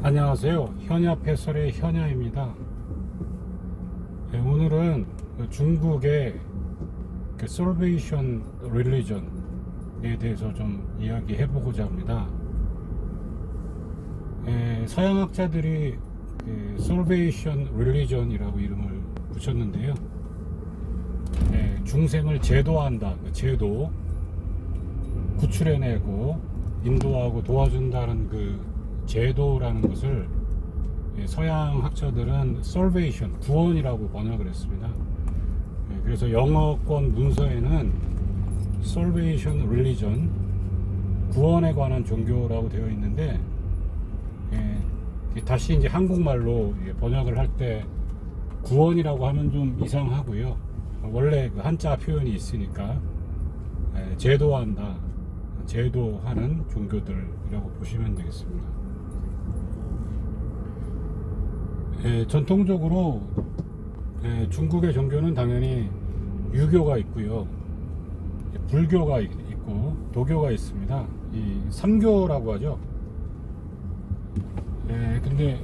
안녕하세요. 현야 패설의 현야입니다. 네, 오늘은 중국의 솔베이션 릴리전에 대해서 좀 이야기해보고자 합니다. 서양학자들이 솔베이션 릴리전이라고 이름을 붙였는데요. 중생을 제도한다, 제도 구출해내고 인도하고 도와준다는 그 제도라는 것을 서양 학자들은 salvation, 구원이라고 번역을 했습니다. 그래서 영어권 문서에는 salvation religion, 구원에 관한 종교라고 되어 있는데, 다시 이제 한국말로 번역을 할 때 구원이라고 하면 좀 이상하고요. 원래 그 한자 표현이 있으니까 제도한다, 제도하는 종교들이라고 보시면 되겠습니다. 전통적으로 중국의 종교는 당연히 유교가 있고요, 불교가 있고 도교가 있습니다. 이 삼교라고 하죠. 근데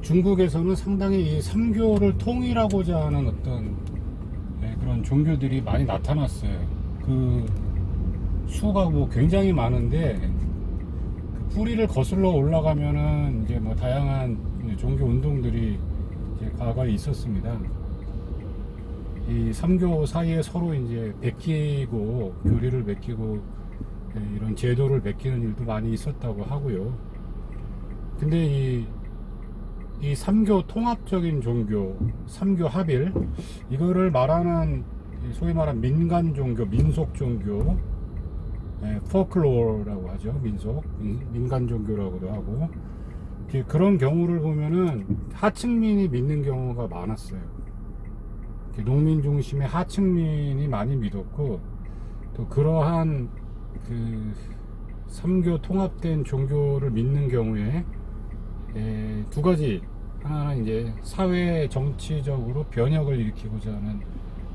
중국에서는 상당히 이 삼교를 통일하고자 하는 어떤 그런 종교들이 많이 나타났어요. 그 수가 뭐 굉장히 많은데 그 뿌리를 거슬러 올라가면은 이제 뭐 다양한 종교 운동들이 이제 과거에 있었습니다. 이 삼교 사이에 서로 이제 베끼고 교리를 베끼고 이런 제도를 베끼는 일도 많이 있었다고 하고요. 근데 이 삼교 통합적인 종교, 삼교 합일, 이거를 말하는 소위 말하는 민간 종교, 민속 종교, 포클로어라고 하죠. 민간 종교라고도 하고, 그런 경우를 보면은 하층민이 믿는 경우가 많았어요. 농민 중심의 하층민이 많이 믿었고, 또 그러한 그 삼교 통합된 종교를 믿는 경우에 두 가지, 하나는 이제 사회 정치적으로 변혁을 일으키고자 하는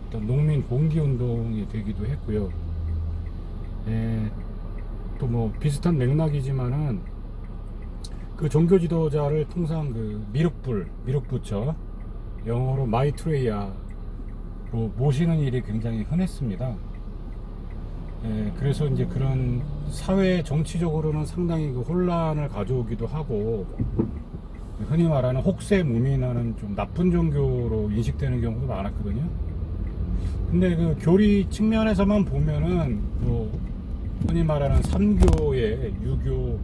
어떤 농민 봉기 운동이 되기도 했고요. 또 뭐 비슷한 맥락이지만은 그 종교 지도자를 통상 그 미륵부처, 영어로 마이트레이아로 모시는 일이 굉장히 흔했습니다. 그래서 이제 그런 사회 정치적으로는 상당히 그 혼란을 가져오기도 하고, 흔히 말하는 혹세무민하는 좀 나쁜 종교로 인식되는 경우도 많았거든요. 근데 그 교리 측면에서만 보면은 뭐 흔히 말하는 삼교의 유교,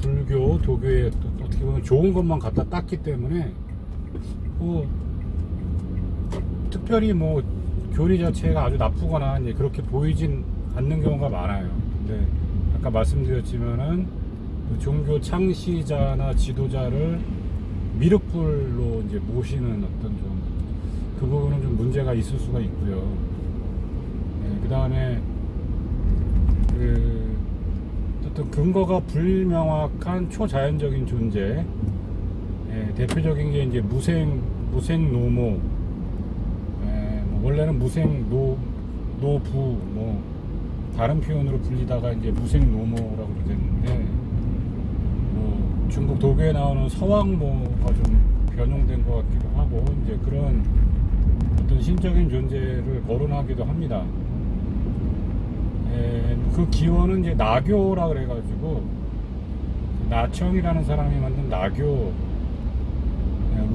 불교, 도교에 어떻게 보면 좋은 것만 갖다 땄기 때문에 뭐 특별히 뭐 교리 자체가 아주 나쁘거나 이제 그렇게 보이진 않는 경우가 많아요. 근데 아까 말씀드렸지만은 그 종교 창시자나 지도자를 미륵불로 이제 모시는 어떤 좀 그 부분은 좀 문제가 있을 수가 있고요. 그 다음에 그 어떤 근거가 불명확한 초자연적인 존재, 대표적인 게 이제 무생노모, 뭐 원래는 무생노부, 뭐 다른 표현으로 불리다가 이제 무생노모라고 됐는데, 뭐 중국 도교에 나오는 서왕모가 좀 변형된 것 같기도 하고, 이제 그런 어떤 신적인 존재를 거론하기도 합니다. 그 기원은 이제 나교라 그래가지고, 나청이라는 사람이 만든 나교,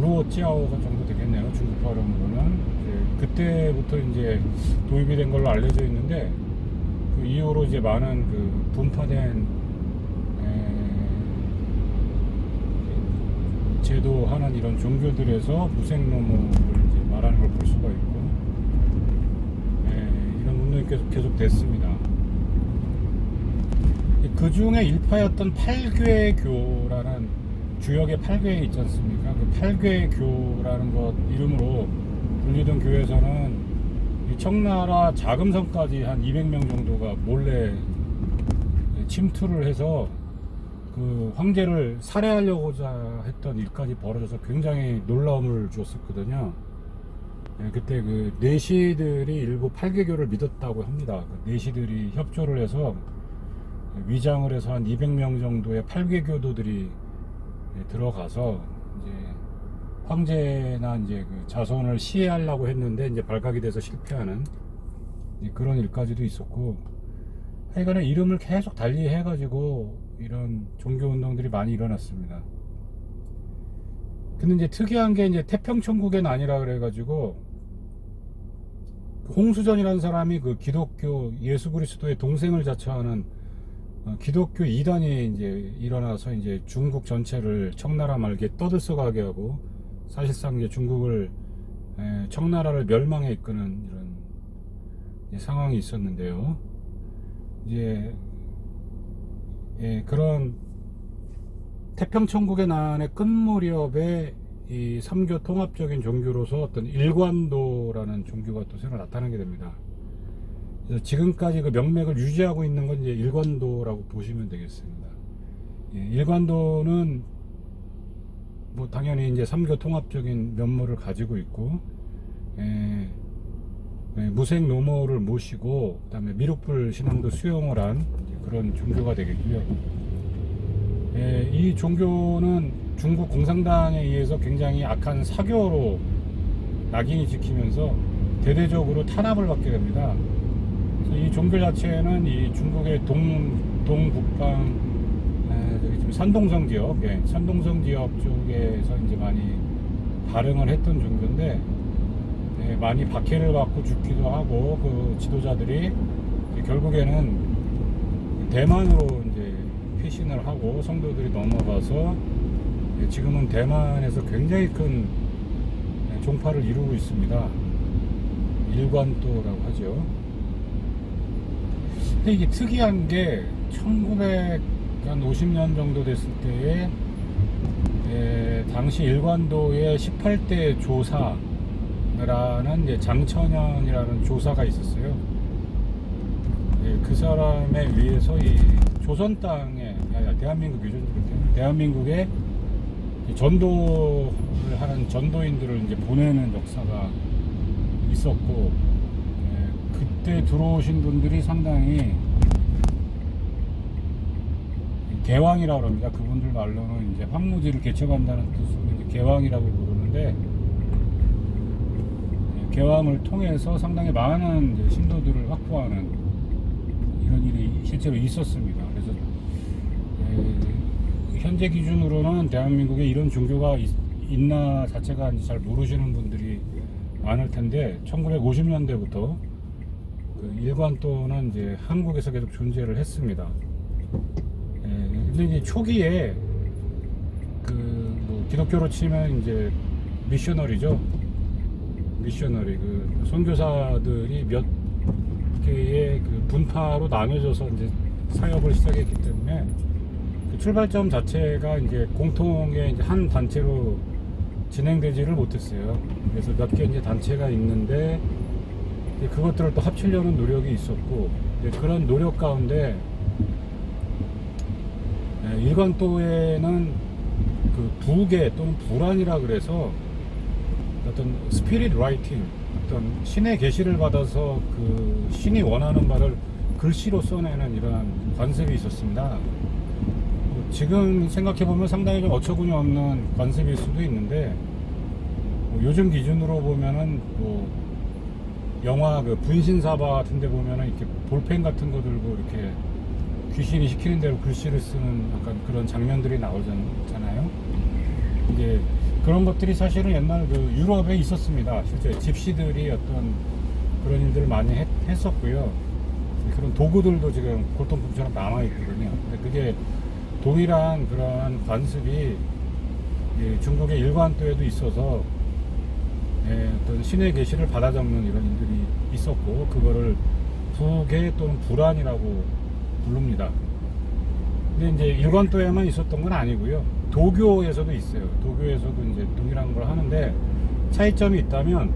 루오찌아오가 정도 되겠네요, 중국 발음으로는. 그때부터 이제 도입이 된 걸로 알려져 있는데, 그 이후로 이제 많은 그 분파된 제도하는 이런 종교들에서 무생노모를 이제 말하는 걸 볼 수가 있고, 이런 운동이 계속 됐습니다. 그 중에 일파였던 팔괘교라는 주역의 8궤 있지 않습니까? 그 8궤교라는 것 이름으로 불리던 교회에서는 이 청나라 자금성까지 한 200명 정도가 몰래 침투를 해서 그 황제를 살해하려고자 했던 일까지 벌어져서 굉장히 놀라움을 주었었거든요. 그때 그 내시들이 일부 8궤교를 믿었다고 합니다. 그 내시들이 협조를 해서 위장을 해서 한 200명 정도의 8궤교도들이 들어가서 이제 황제나 이제 그 자손을 시해하려고 했는데 이제 발각이 돼서 실패하는 그런 일까지도 있었고, 하여간에 이름을 계속 달리 해가지고 이런 종교 운동들이 많이 일어났습니다. 근데 이제 특이한 게 이제 태평천국에는 아니라 그래가지고 홍수전이라는 사람이 그 기독교 예수 그리스도의 동생을 자처하는 기독교 이단이 이제 일어나서 이제 중국 전체를 청나라 말기에 떠들썩하게 하고, 사실상 이제 중국을 청나라를 멸망에 이끄는 이런 상황이 있었는데요. 이제 그런 태평천국의 난의 끝 무렵에 이 삼교 통합적인 종교로서 어떤 일관도라는 종교가 또 새로 나타나게 됩니다. 그래서 지금까지 그 명맥을 유지하고 있는 건 이제 일관도라고 보시면 되겠습니다. 일관도는 뭐 당연히 이제 삼교 통합적인 면모를 가지고 있고, 무생 노모를 모시고 그다음에 미륵불 신앙도 수용을 한 그런 종교가 되겠고요. 이 종교는 중국 공산당에 의해서 굉장히 악한 사교로 낙인이 찍히면서 대대적으로 탄압을 받게 됩니다. 그래서 이 종교 자체는 이 중국의 동북방 저기 지금 산동성 지역, 산동성 지역 쪽에서 이제 많이 발흥을 했던 종교인데, 많이 박해를 받고 죽기도 하고, 그 지도자들이 결국에는 대만으로 이제 피신을 하고 성도들이 넘어가서 지금은 대만에서 굉장히 큰 종파를 이루고 있습니다. 일관도라고 하죠. 근데 이게 특이한 게 1950년 정도 됐을 때에 당시 일관도의 18대 조사라는 이제 장천연이라는 조사가 있었어요. 그 사람에 의해서 이 조선 땅에, 대한민국의 전도를 하는 전도인들을 이제 보내는 역사가 있었고, 그때 들어오신 분들이 상당히 개왕이라고 합니다. 그분들 말로는 이제 황무지를 개척한다는 뜻으로 이제 개왕이라고 부르는데, 개왕을 통해서 상당히 많은 이제 신도들을 확보하는 이런 일이 실제로 있었습니다. 그래서 현재 기준으로는 대한민국에 이런 종교가 있나 자체가 이제 잘 모르시는 분들이 많을 텐데, 1950년대부터 그 일관도는 이제 한국에서 계속 존재를 했습니다. 근데 이제 초기에 뭐 기독교로 치면 이제 미셔너리죠. 미셔너리, 그 선교사들이 몇 개의 그 분파로 나눠져서 이제 사역을 시작했기 때문에 그 출발점 자체가 이제 공통의 이제 한 단체로 진행되지를 못했어요. 그래서 몇 개 이제 단체가 있는데, 그것들을 또 합치려는 노력이 있었고, 그런 노력 가운데 일관도에는 그 부계 또는 불안이라 그래서 어떤 스피릿 라이팅, 어떤 신의 계시를 받아서 그 신이 원하는 바를 글씨로 써내는 이러한 관습이 있었습니다. 지금 생각해보면 상당히 좀 어처구니 없는 관습일 수도 있는데, 요즘 기준으로 보면은 뭐 영화 그 분신사바 같은 데 보면은 이렇게 볼펜 같은 거 들고 이렇게 귀신이 시키는 대로 글씨를 쓰는 약간 그런 장면들이 나오잖아요. 이제 그런 것들이 사실은 옛날 그 유럽에 있었습니다. 실제 집시들이 어떤 그런 일들을 많이 했었고요. 그런 도구들도 지금 골동품처럼 남아있거든요. 근데 그게 동일한 그런 관습이 중국의 일관도에도 있어서 어떤 신의 계시를 받아 적는 이런 일들이 있었고, 그거를 부계 또는 불안이라고 부릅니다. 근데 이제 일관도에만 있었던 건 아니고요. 도교에서도 있어요. 도교에서도 이제 동일한 걸 하는데, 차이점이 있다면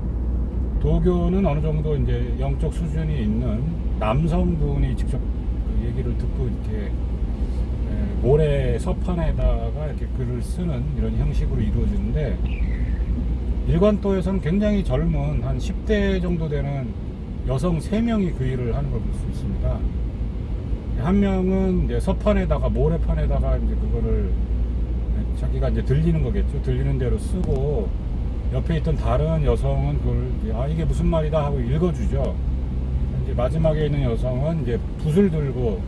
도교는 어느 정도 이제 영적 수준이 있는 남성분이 직접 그 얘기를 듣고 이렇게 모래 서판에다가 이렇게 글을 쓰는 이런 형식으로 이루어지는데, 일관도에서는 굉장히 젊은 한 10대 정도 되는 여성 3명이 그 일을 하는 걸 볼 수 있습니다. 한 명은 이제 서판에다가 모래판에다가 이제 그거를 자기 자기가 이제 들리는 거겠죠. 들리는 대로 쓰고 옆에 있던 다른 여성은 그걸 이제 이게 무슨 말이다 하고 읽어주죠. 이제 마지막에 있는 여성은 이제 붓을 들고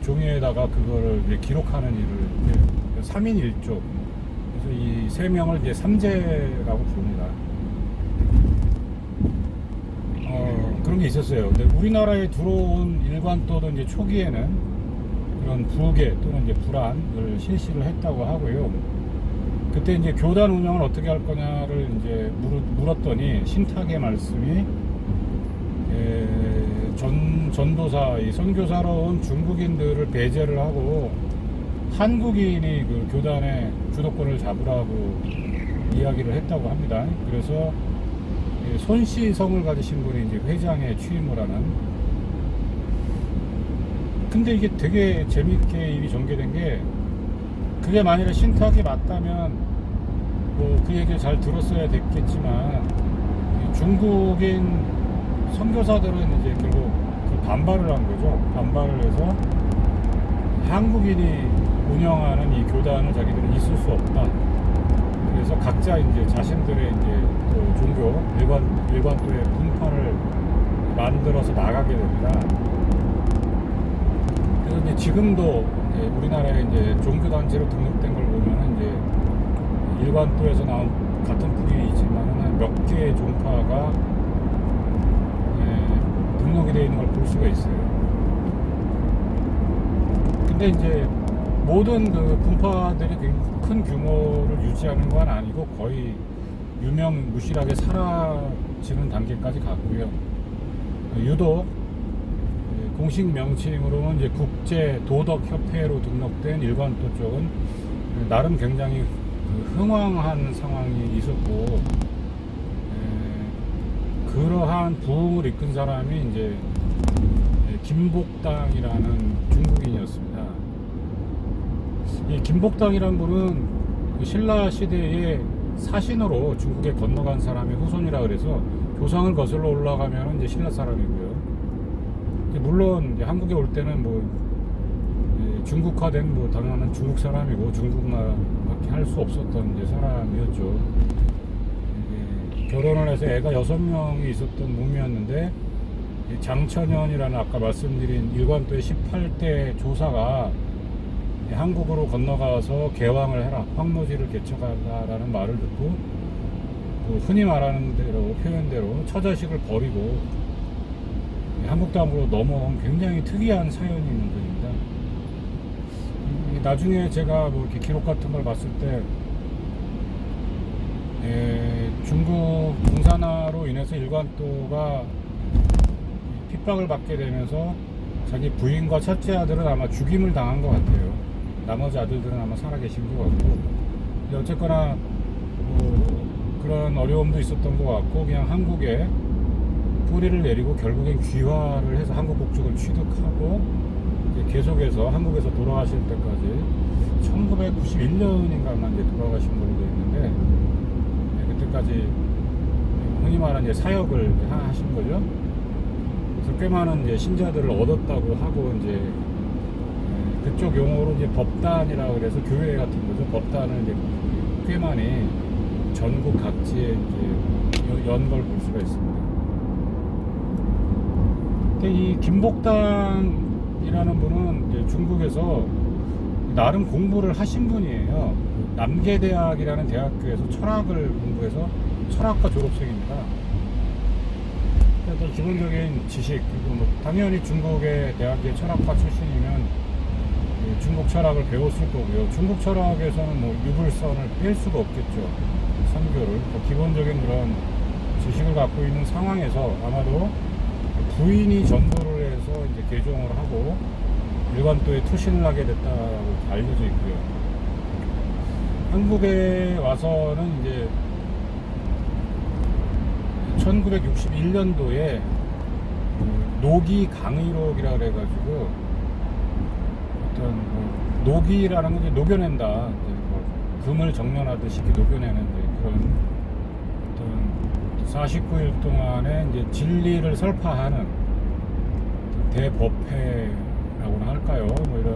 종이에다가 그거를 이제 기록하는 일을 이제 3인 1조. 그래서 이 세 명을 이제 삼재라고 부릅니다. 그런 게 있었어요. 근데 우리나라에 들어온 일관도도 이제 초기에는 그런 부계 또는 이제 불안을 실시를 했다고 하고요. 그때 이제 교단 운영을 어떻게 할 거냐를 이제 물었더니 신탁의 말씀이 전도사, 이 선교사로 온 중국인들을 배제를 하고 한국인이 그 교단의 주도권을 잡으라고 이야기를 했다고 합니다. 그래서 손씨성을 가지신 분이 이제 회장에 취임을 하는. 근데 이게 되게 재밌게 일이 전개된 게, 그게 만약에 신탁이 맞다면 뭐 그 얘기를 잘 들었어야 됐겠지만 중국인 선교사들은 이제 결국 그 반발을 한 거죠. 반발을 해서 한국인이 운영하는 이 교단을 자기들은 있을 수 없다. 그래서 각자 이제 자신들의 이제 또 종교 일관도의 분파를 만들어서 나가게 됩니다. 그래서 이제 지금도 이제 우리나라에 이제 종교단체로 등록된 걸 보면 이제 일관도에서 나온 같은 뿌리이지만 한 몇 개의 종파가 등록이 되어 있는 걸 볼 수가 있어요. 근데 이제 모든 그 분파들이 큰 규모를 유지하는 건 아니고 거의 유명무실하게 사라지는 단계까지 갔고요. 유독 공식 명칭으로는 이제 국제 도덕 협회로 등록된 일관도 쪽은 나름 굉장히 흥왕한 상황이 있었고, 그러한 부흥을 이끈 사람이 이제 김복당이라는 중국인이었습니다. 이 김복당이란 분은 신라 시대의 사신으로 중국에 건너간 사람의 후손이라 그래서 조상을 거슬러 올라가면 이제 신라 사람이고요. 물론 이제 한국에 올 때는 뭐 중국화된 뭐 당연한 중국 사람이고 중국말밖에 할 수 없었던 이제 사람이었죠. 결혼을 해서 애가 6명이 있었던 몸이었는데, 장천연이라는 아까 말씀드린 일관도의 18대 조사가 한국으로 건너가서 개왕을 해라, 황무지를 개척하라라는 말을 듣고 흔히 말하는 대로 표현대로 처자식을 버리고 한국 땅으로 넘어온 굉장히 특이한 사연이 있는 분입니다. 나중에 제가 뭐 이렇게 기록 같은 걸 봤을 때 중국 공산화로 인해서 일관도가 핍박을 받게 되면서 자기 부인과 첫째 아들은 아마 죽임을 당한 것 같아요. 나머지 아들들은 아마 살아계신 것 같고, 어쨌거나 뭐 그런 어려움도 있었던 것 같고, 그냥 한국에 뿌리를 내리고 결국엔 귀화를 해서 한국 국적을 취득하고 이제 계속해서 한국에서 돌아가실 때까지 1991년인가 이제 돌아가신 걸로 되어 있는데, 그때까지 흔히 말하는 이제 사역을 하신 거죠. 그래서 꽤 많은 이제 신자들을 얻었다고 하고, 이제 그쪽 용어로 이제 법단이라고 그래서 교회 같은 거죠. 법단을 이제 꽤 많이 전국 각지에 이제 연 걸 볼 수가 있습니다. 근데 이 김복당이라는 분은 이제 중국에서 나름 공부를 하신 분이에요. 남계대학이라는 대학교에서 철학을 공부해서 철학과 졸업생입니다. 그래서 기본적인 지식, 그리고 뭐 당연히 중국의 대학의 철학과 출신이면 중국 철학을 배웠을 거고요. 중국 철학에서는 뭐 유불선을 뺄 수가 없겠죠. 선교를. 기본적인 그런 지식을 갖고 있는 상황에서 아마도 부인이 전도를 해서 이제 개종을 하고 일관도에 투신을 하게 됐다고 알려져 있고요. 한국에 와서는 이제 1961년도에 노기 강의록이라 그래가지고 어떤 노기라는 건 이제 녹여낸다, 이제 뭐 금을 정련하듯이 이렇게 녹여내는 그런 어떤 49일 동안에 이제 진리를 설파하는 대법회라고나 할까요? 뭐 이런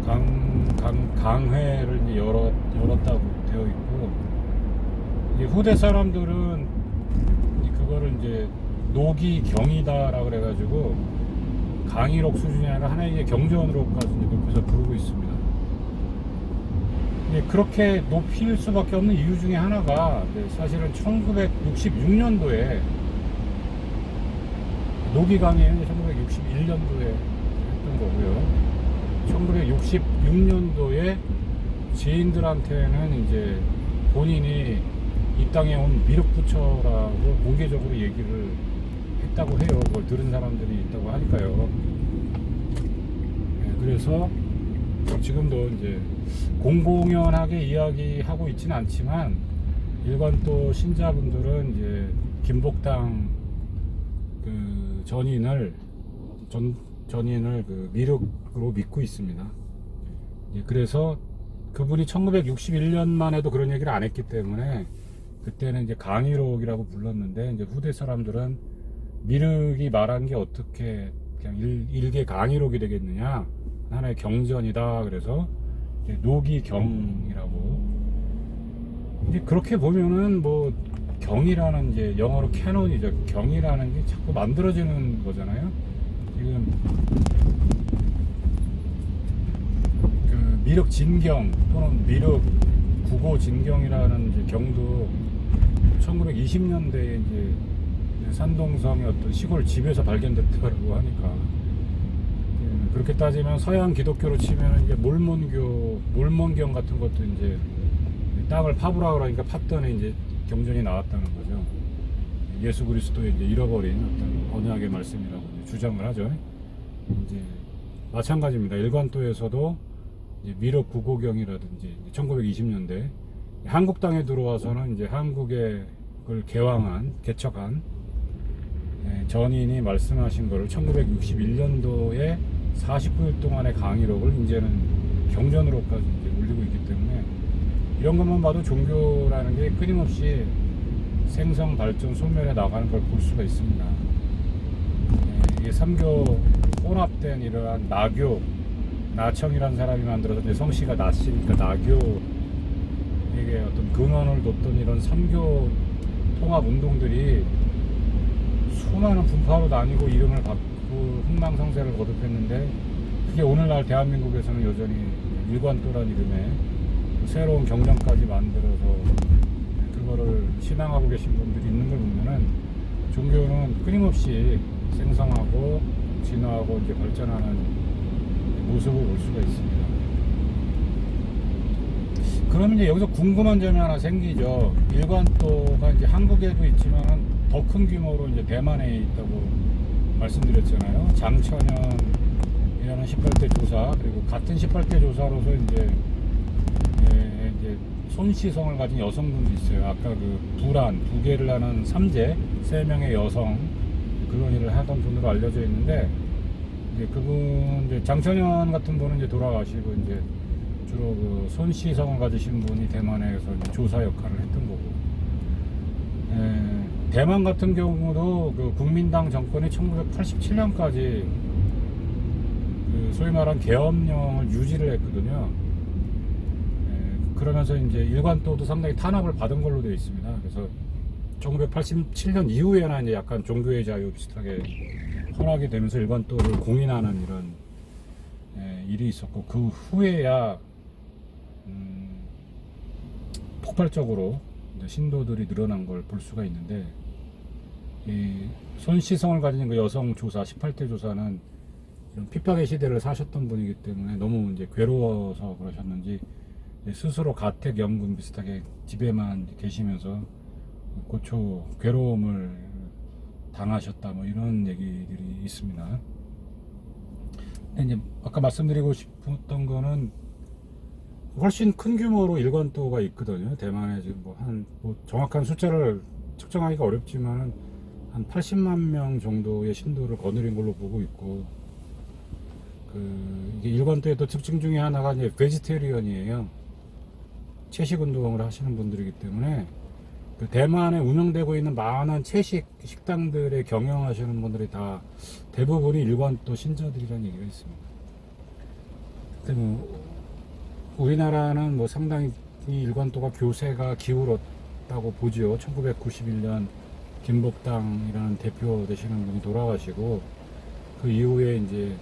강회를 이제 열었다고 되어 있고, 이제 후대 사람들은 그거를 이제 노기경이다라고 그래가지고 강의록 수준이 아니라 하나의 경전으로까지 이제 높여서 부르고 있습니다. 그렇게 높일 수밖에 없는 이유 중에 하나가 사실은 1966년도에 노기강의는 1961년도에 했던 거고요. 1966년도에 지인들한테는 이제 본인이 이 땅에 온 미륵부처라고 공개적으로 얘기를 했다고 해요. 그걸 들은 사람들이 있다고 하니까요. 그래서 지금도 이제 공공연하게 이야기하고 있지는 않지만 일관또 신자분들은 이제 김복당 그 전인을 그 미륵으로 믿고 있습니다. 그래서 그분이 1961년만 해도 그런 얘기를 안 했기 때문에 그때는 이제 강의록이라고 불렀는데, 이제 후대 사람들은 미륵이 말한 게 어떻게 그냥 일개 강의록이 되겠느냐, 하나의 경전이다. 그래서 이제 노기경이라고. 근데 그렇게 보면은 뭐 경이라는 이제 영어로 캐논이죠. 경이라는 게 자꾸 만들어지는 거잖아요. 지금 그 미륵 진경 또는 미륵 구고 진경이라는 이제 경도 1920년대에 이제 산동성의 어떤 시골 집에서 발견됐다고 하니까, 그렇게 따지면 서양 기독교로 치면 이제 몰몬경 같은 것도 이제 땅을 파보라 그러니까 팠더니 이제 경전이 나왔다는 거죠. 예수 그리스도의 이제 잃어버린 어떤 언약의 말씀이라고 주장을 하죠. 이제 마찬가지입니다. 일관도에서도 이제 미륵 구고경이라든지 1920년대 한국 땅에 들어와서는 이제 한국의 그걸 개척한 전인이 말씀하신 거를 1961년도에 49일 동안의 강의록을 이제는 경전으로까지 이제 올리고 있기 때문에, 이런 것만 봐도 종교라는 게 끊임없이 생성, 발전, 소멸해 나가는 걸 볼 수가 있습니다. 이게 삼교 혼합된 이러한 나교, 나청이라는 사람이 만들어서 이제 성씨가 나씨니까 나교, 이게 어떤 근원을 뒀던 이런 삼교 통합 운동들이 수많은 분파로 나뉘고 이름을 바꾸고 흥망성쇠를 거듭했는데, 그게 오늘날 대한민국에서는 여전히 일관도란 이름의 새로운 경전까지 만들어서 그거를 신앙하고 계신 분들이 있는 걸 보면은, 종교는 끊임없이 생성하고 진화하고 이제 발전하는 모습을 볼 수가 있습니다. 그러면 이제 여기서 궁금한 점이 하나 생기죠. 일관도가 이제 한국에도 있지만 더 큰 규모로 이제 대만에 있다고 말씀드렸잖아요. 장천연이라는 18대 조사, 그리고 같은 18대 조사로서 이제 손시성을 가진 여성분도 있어요. 아까 그 부계를 하는 3명의 여성 그런 일을 하던 분으로 알려져 있는데, 이제 그분 이제 장천연 같은 분은 이제 돌아가시고 이제 주로 그 손시성을 가지신 분이 대만에서 이제 조사 역할을 했던 거고, 대만 같은 경우도 그 국민당 정권이 1987년까지 그 소위 말한 계엄령을 유지를 했거든요. 그러면서 이제 일관도도 상당히 탄압을 받은 걸로 되어 있습니다. 그래서 1987년 이후에나 이제 약간 종교의 자유 비슷하게 허락이 되면서 일관도를 공인하는 이런 일이 있었고, 그 후에야 폭발적으로 신도들이 늘어난 걸 볼 수가 있는데, 이 손시성을 가진 그 여성 조사 18대 조사는 이런 핍박의 시대를 사셨던 분이기 때문에 너무 이제 괴로워서 그러셨는지 스스로 가택연금 비슷하게 집에만 계시면서 고초 괴로움을 당하셨다, 뭐 이런 얘기들이 있습니다. 근데 이제 아까 말씀드리고 싶었던 거는 훨씬 큰 규모로 일관도가 있거든요. 대만에 지금 뭐 정확한 숫자를 측정하기가 어렵지만 한 80만 명 정도의 신도를 거느린 걸로 보고 있고, 이게 일관도의 또 특징 중에 하나가 이제 베지테리언이에요. 채식 운동을 하시는 분들이기 때문에 그 대만에 운영되고 있는 많은 채식 식당들에 경영하시는 분들이 다 대부분이 일관도 신자들이라는 얘기가 있습니다. 근데 우리나라는 상당히 이 일관도가 교세가 기울었다고 보죠. 1991년 김복당이라는 대표 되시는 분이 돌아가시고 그 이후에 이제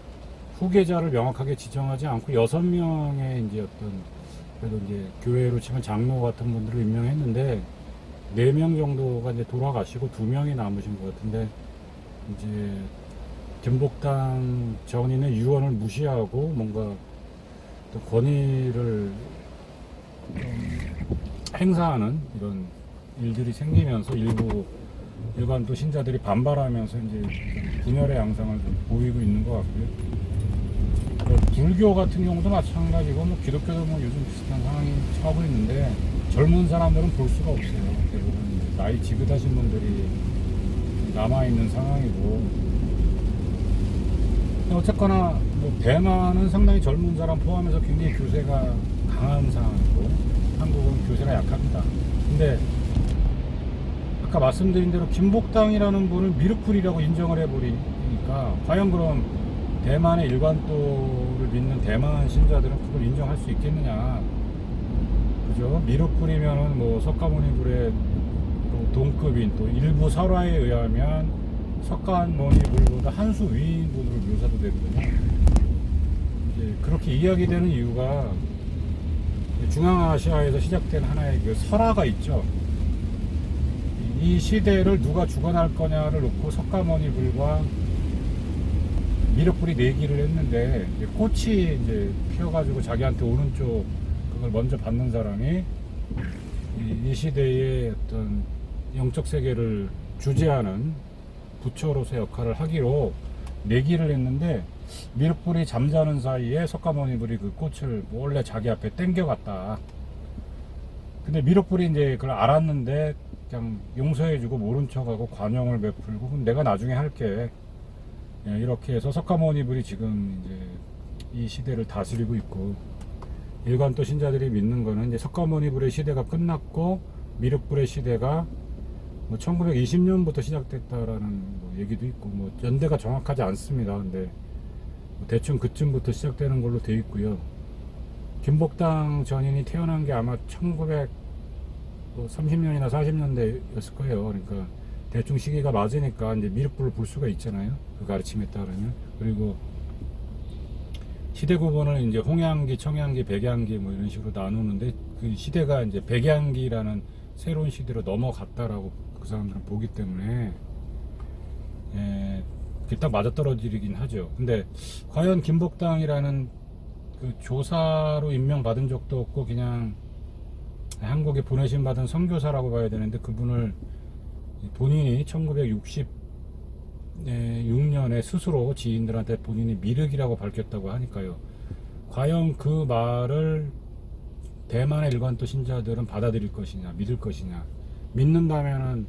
후계자를 명확하게 지정하지 않고 6명의 이제 그래도 이제 교회로 치면 장로 같은 분들을 임명했는데 4명 정도가 이제 돌아가시고 2명이 남으신 것 같은데 이제 김복당 전인의 유언을 무시하고 뭔가 또 권위를 행사하는 이런 일들이 생기면서 일부 일반도 신자들이 반발하면서 이제 분열의 양상을 좀 보이고 있는 것 같고요. 불교 같은 경우도 마찬가지고 기독교도 요즘 비슷한 상황이 처하고 있는데 젊은 사람들은 볼 수가 없어요. 대부분 나이 지긋하신 분들이 남아있는 상황이고 어쨌거나 대만은 상당히 젊은 사람 포함해서 굉장히 교세가 강한 상황이고 한국은 교세가 약합니다. 근데 아까 말씀드린 대로 김복당이라는 분을 미륵불이라고 인정을 해버리니까 과연 그럼 대만의 일관도를 믿는 대만 신자들은 그걸 인정할 수 있겠느냐. 그죠? 미륵불이면은 석가모니불의 동급인 또 일부 설화에 의하면 석가모니불보다 한 수 위인 분으로 묘사도 되거든요. 이제 그렇게 이야기되는 이유가 중앙아시아에서 시작된 하나의 그 설화가 있죠. 이 시대를 누가 주관할 거냐를 놓고 석가모니불과 미륵불이 내기를 했는데 꽃이 이제 피어가지고 자기한테 오는 쪽 그걸 먼저 받는 사람이 이 시대의 어떤 영적 세계를 주재하는 부처로서의 역할을 하기로 내기를 했는데 미륵불이 잠자는 사이에 석가모니불이 그 꽃을 원래 자기 앞에 땡겨갔다. 근데 미륵불이 이제 그걸 알았는데 그냥 용서해주고 모른 척하고 관용을 베풀고 그럼 내가 나중에 할게. 이렇게 해서 석가모니불이 지금 이제 이 시대를 다스리고 있고 일관도 신자들이 믿는 거는 이제 석가모니불의 시대가 끝났고 미륵불의 시대가 1920년부터 시작됐다라는 얘기도 있고 연대가 정확하지 않습니다. 근데 대충 그쯤부터 시작되는 걸로 돼 있고요. 김복당 전인이 태어난 게 아마 1930년이나 40년대였을 거예요. 그러니까 대충 시기가 맞으니까 이제 미륵불을 볼 수가 있잖아요. 그 가르침에 따르면. 그리고 시대 구분을 이제 홍양기, 청양기, 백양기 이런 식으로 나누는데 그 시대가 이제 백양기라는 새로운 시대로 넘어갔다라고 그 사람들은 보기 때문에 그게 딱 맞아떨어지긴 하죠. 근데 과연 김복당이라는 그 조사로 임명받은 적도 없고 그냥 한국에 보내심 받은 선교사라고 봐야 되는데 그분을 본인이 1966년에 스스로 지인들한테 본인이 미륵이라고 밝혔다고 하니까요. 과연 그 말을 대만의 일관도 신자들은 받아들일 것이냐, 믿을 것이냐. 믿는다면은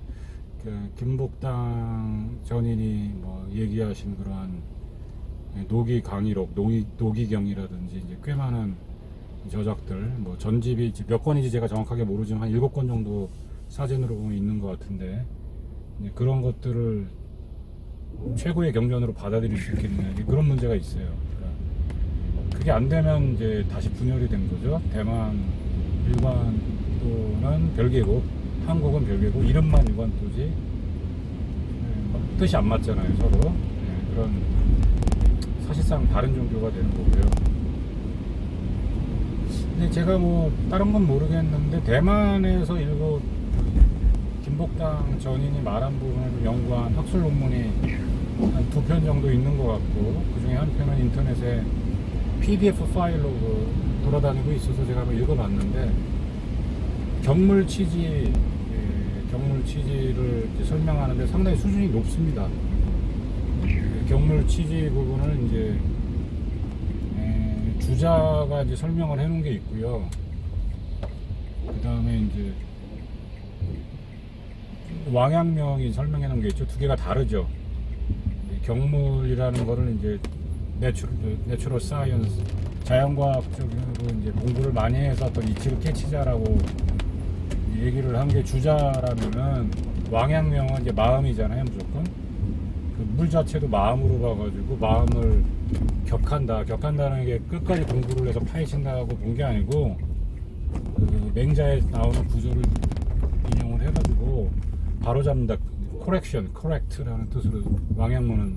그 김복당 전인이 얘기하신 그러한 노기 강의록, 노기경이라든지 이제 꽤 많은 저작들, 전집이 몇 권인지 제가 정확하게 모르지만 한 7권 정도 사진으로 보면 있는 것 같은데 그런 것들을 최고의 경전으로 받아들일 수 있겠느냐 그런 문제가 있어요. 그러니까 그게 안 되면 이제 다시 분열이 된 거죠. 대만 일관도는 별개고 한국은 별개고 이름만 일관도지 뜻이 안 맞잖아요 서로. 그런 사실상 다른 종교가 되는 거고요. 근데 제가 다른 건 모르겠는데 대만에서 일부 김복당 전인이 말한 부분을 연구한 학술 논문이 한 2편 정도 있는 것 같고 그 중에 한 편은 인터넷에 PDF 파일로 돌아다니고 있어서 제가 한번 읽어봤는데 경물 취지를 설명하는데 상당히 수준이 높습니다. 경물 취지 부분을 이제 주자가 이제 설명을 해놓은 게 있고요. 그 다음에 이제 왕양명이 설명해 놓은 게 있죠. 두 개가 다르죠. 경물이라는 거를 이제 내추럴 사이언스, 자연과학적으로 이제 공부를 많이 해서 어떤 이치를 깨치자라고 얘기를 한 게 주자라면은 왕양명은 이제 마음이잖아요, 무조건. 그 그 물 자체도 마음으로 봐가지고 마음을 격한다는 게 끝까지 공부를 해서 파헤친다고 본 게 아니고 그 맹자에 나오는 구조를 인용을 해가지고 바로잡는다, correct라는 뜻으로 왕양문은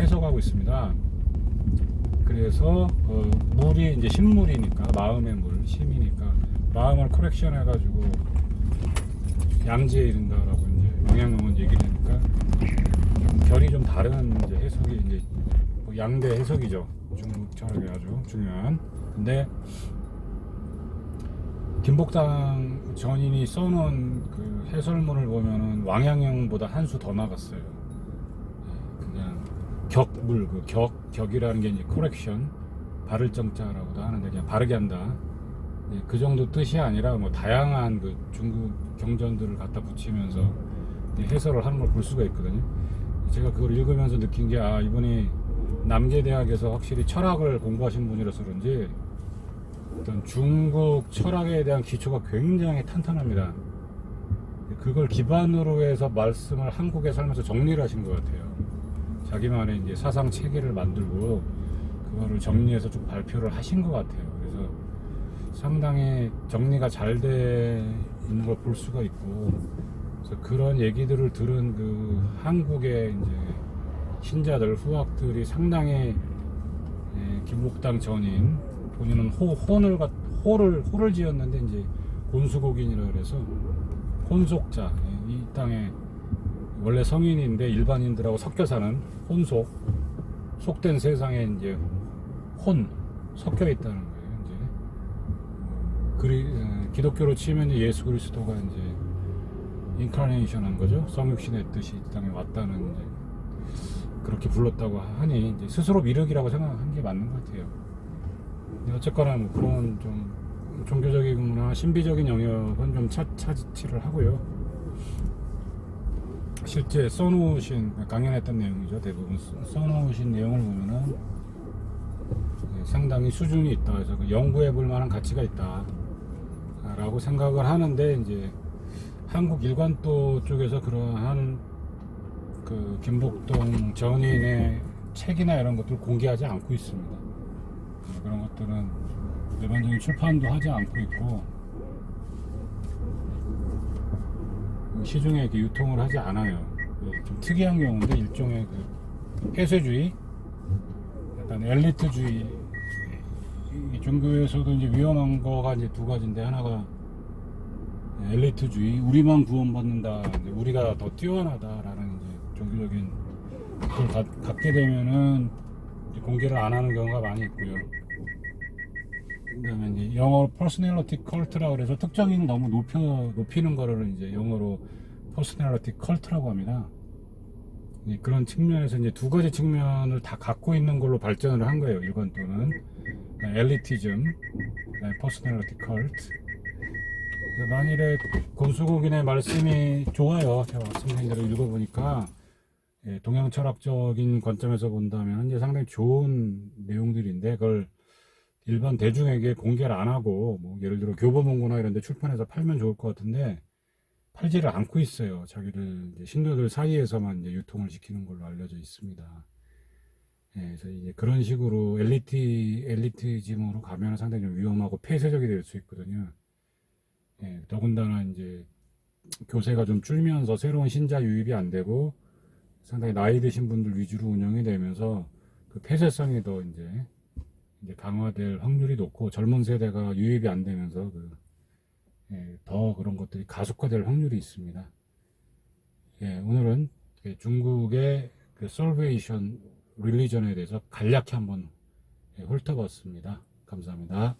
해석하고 있습니다. 그래서 물이 이제 신물이니까, 마음의 물, 심이니까 마음을 코렉션 해가지고 양지에 이른다라고 이제 왕양문은 얘기를 하니까 결이 좀 다른 이제 해석이 이제 뭐 양대 해석이죠. 중국 철학이 아주 중요한. 근데 김복당 전인이 써놓은 그 해설문을 보면은 왕양영보다 한 수 더 나갔어요. 그냥 격물, 격이라는 게 이제 코렉션, 바를 정자라고도 하는데 그냥 바르게 한다. 그 정도 뜻이 아니라 뭐 다양한 그 중국 경전들을 갖다 붙이면서 해설을 하는 걸 볼 수가 있거든요. 제가 그걸 읽으면서 느낀 게, 아, 이분이 남계대학에서 확실히 철학을 공부하신 분이라서 그런지 어떤 중국 철학에 대한 기초가 굉장히 탄탄합니다. 그걸 기반으로 해서 말씀을 한국에 살면서 정리를 하신 것 같아요. 자기만의 이제 사상 체계를 만들고 그거를 정리해서 좀 발표를 하신 것 같아요. 그래서 상당히 정리가 잘 돼 있는 걸 볼 수가 있고, 그래서 그런 얘기들을 들은 그 한국의 이제 신자들, 후학들이 상당히 김복당 전인, 본인은 호를 지었는데 이제 곤수곡인이라 그래서 혼속자, 이 땅에 원래 성인인데 일반인들하고 섞여 사는 혼속, 속된 세상에 이제 섞여 있다는 거예요. 이제 기독교로 치면 예수 그리스도가 이제 인카네이션 한 거죠. 성육신의 뜻이 이 땅에 왔다는 이제 그렇게 불렀다고 하니 이제 스스로 미륵이라고 생각한 게 맞는 것 같아요. 어쨌거나 뭐 그런 좀 종교적이거나 신비적인 영역은 좀 차지를 하고요. 실제 써놓으신, 강연했던 내용이죠. 대부분 써놓으신 내용을 보면은 상당히 수준이 있다. 그래서 연구해 볼 만한 가치가 있다 라고 생각을 하는데, 이제 한국 일관도 쪽에서 그러한 그 김복동 전인의 책이나 이런 것들을 공개하지 않고 있습니다. 그런 것들은 일반적인 출판도 하지 않고 있고 시중에 이렇게 유통을 하지 않아요. 좀 특이한 경우인데, 일종의 그 폐쇄주의, 약간 엘리트주의. 이 종교에서도 이제 위험한 거가 이제 두 가지인데, 하나가 엘리트주의, 우리만 구원받는다, 우리가 더 뛰어나다라는 이제 종교적인 그걸 갖게 되면은 이제 공개를 안 하는 경우가 많이 있고요. 그다음에 이제 영어로 퍼스널리티 컬트라고 그래서 특정인을 너무 높이는 거를 이제 영어로 퍼스널리티 컬트라고 합니다. 그런 측면에서 이제 두 가지 측면을 다 갖고 있는 걸로 발전을 한 거예요. 일관도는 엘리티즘, 퍼스널리티 컬트. 만일에 곤수국인의 말씀이 좋아요. 제가 말씀드린 대로 읽어보니까 동양 철학적인 관점에서 본다면 이제 상당히 좋은 내용들인데, 그걸 일반 대중에게 공개를 안 하고, 뭐 예를 들어 교보문고나 이런 데 출판해서 팔면 좋을 것 같은데 팔지를 않고 있어요. 자기들 이제 신도들 사이에서만 이제 유통을 시키는 걸로 알려져 있습니다. 그래서 이제 그런 식으로 엘리티즘으로 가면 상당히 좀 위험하고 폐쇄적이 될 수 있거든요. 더군다나 이제 교세가 좀 줄면서 새로운 신자 유입이 안 되고 상당히 나이 드신 분들 위주로 운영이 되면서 그 폐쇄성이 더 이제 강화될 확률이 높고, 젊은 세대가 유입이 안 되면서 더 그런 것들이 가속화될 확률이 있습니다. 오늘은 중국의 그 솔베이션 릴리전에 대해서 간략히 한번 훑어봤습니다. 감사합니다.